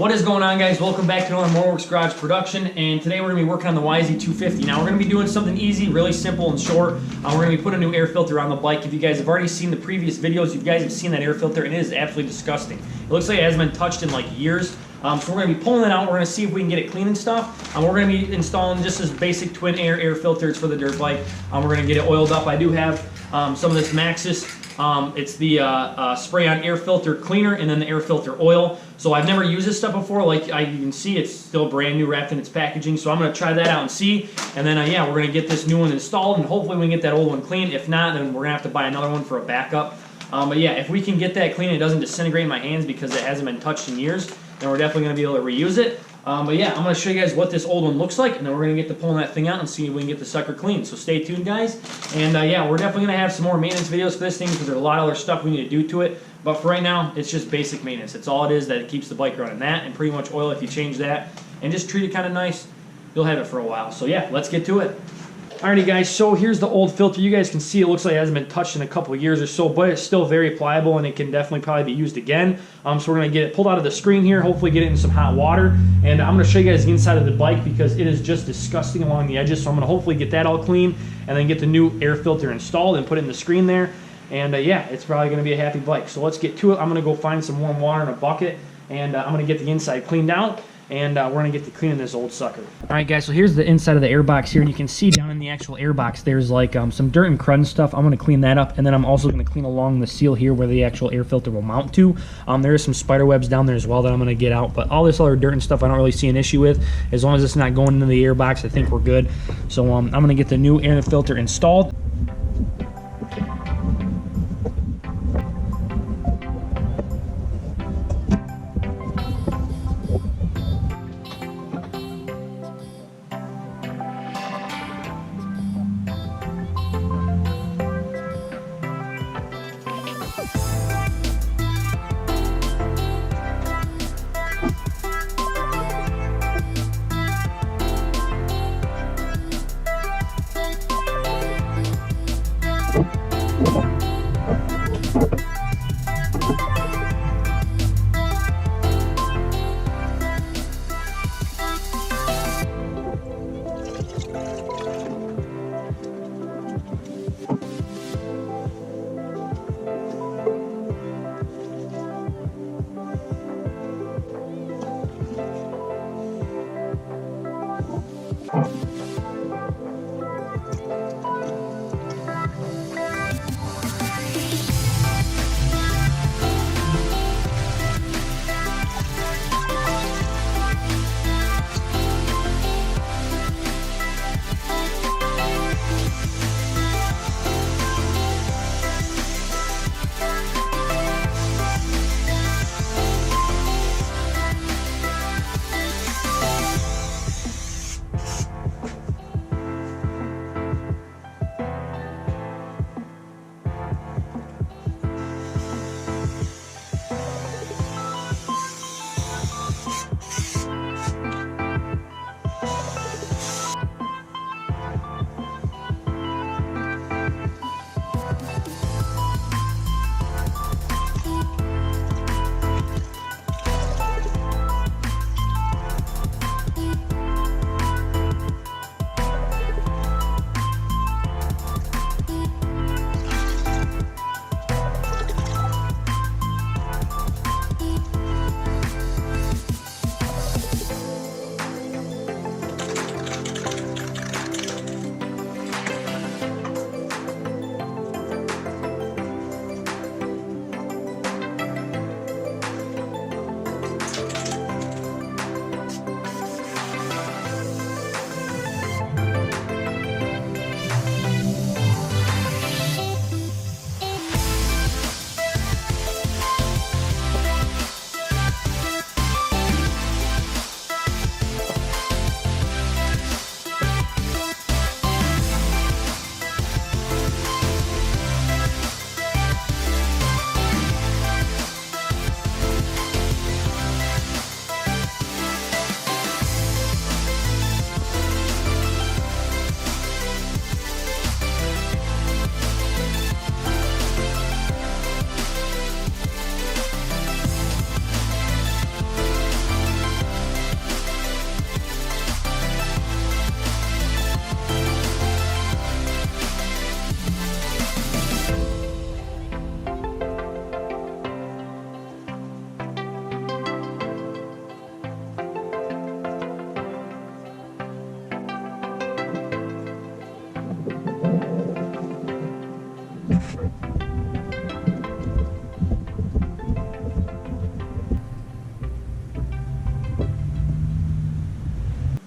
What is going on, guys? Welcome back to another Motorworks Garage production, and today we're going to be working on the YZ250. Now we're going to be doing something easy, really simple and short. We're going to be putting a new air filter on the bike. If you guys have already seen the previous videos, you guys have seen that air filter, and it is absolutely disgusting. It looks like it hasn't been touched in like years. So we're going to be pulling it out. We're going to see if we can get it clean and stuff. We're going to be installing just this basic twin air filters for the dirt bike. We're going to get it oiled up. I do have some of this Maxxis. It's the spray-on air filter cleaner and then the air filter oil. So I've never used this stuff before. Like you can see, it's still brand new, wrapped in its packaging. So I'm going to try that out and see. And then yeah, we're going to get this new one installed, and hopefully we can get that old one clean. If not, then we're going to have to buy another one for a backup. But yeah, if we can get that clean and it doesn't disintegrate in my hands because it hasn't been touched in years, then we're definitely going to be able to reuse it. But yeah, I'm going to show you guys what this old one looks like, and then we're going to get to pulling that thing out and see if we can get the sucker clean. So stay tuned, guys. And yeah, we're definitely going to have some more maintenance videos for this thing because there's a lot of other stuff we need to do to it. But for right now, it's just basic maintenance. It's all it is that keeps the bike running. That and pretty much oil if you change that. And just treat it kind of nice, you'll have it for a while. So yeah, let's get to it. Alrighty, guys, so here's the old filter. You guys can see it looks like it hasn't been touched in a couple of years or so, but it's still very pliable and it can definitely probably be used again. So we're going to get it pulled out of the screen here, hopefully get it in some hot water, and I'm going to show you guys the inside of the bike because it is just disgusting along the edges. So I'm going to hopefully get that all clean and then get the new air filter installed and put it in the screen there. And yeah, it's probably going to be a happy bike. So let's get to it. I'm going to go find some warm water in a bucket, and I'm going to get the inside cleaned out. And we're going to get to cleaning this old sucker. Alright, guys, so here's the inside of the air box here, and you can see down in the actual air box there's like some dirt and crud and stuff. I'm going to clean that up, and then I'm also going to clean along the seal here where the actual air filter will mount to. There is some spider webs down there as well that I'm going to get out, but all this other dirt and stuff I don't really see an issue with. As long as it's not going into the air box, I think we're good. So I'm going to get the new air filter installed.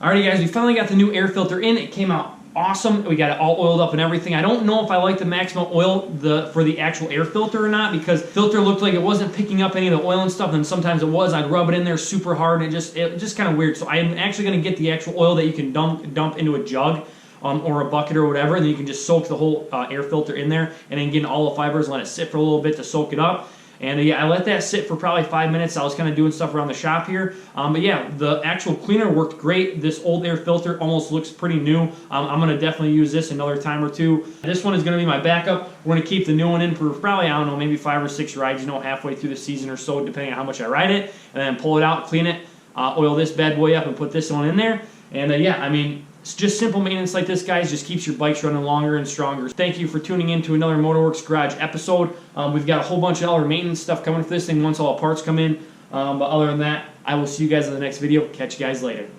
Alrighty guys, we finally got the new air filter in. It came out awesome. We got it all oiled up and everything. I don't know if I like the Maxima oil for the actual air filter or not, because the filter looked like it wasn't picking up any of the oil and stuff, and sometimes it was. I'd rub it in there super hard and it just kind of weird. So I'm actually going to get the actual oil that you can dump into a jug or a bucket or whatever, and then you can just soak the whole air filter in there and then get in all the fibers, let it sit for a little bit to soak it up. And yeah, I let that sit for probably 5 minutes. I was kind of doing stuff around the shop here. But yeah, the actual cleaner worked great. This old air filter almost looks pretty new. I'm going to definitely use this another time or two. This one is going to be my backup. We're going to keep the new one in for probably, I don't know, maybe 5 or 6 rides, you know, halfway through the season or so, depending on how much I ride it. And then pull it out, clean it, oil this bad boy up, and put this one in there. And yeah, I mean, it's just simple maintenance like this, guys. Just keeps your bikes running longer and stronger. Thank you for tuning in to another Motorworks Garage episode. We've got a whole bunch of other maintenance stuff coming for this thing once all the parts come in. But other than that, I will see you guys in the next video. Catch you guys later.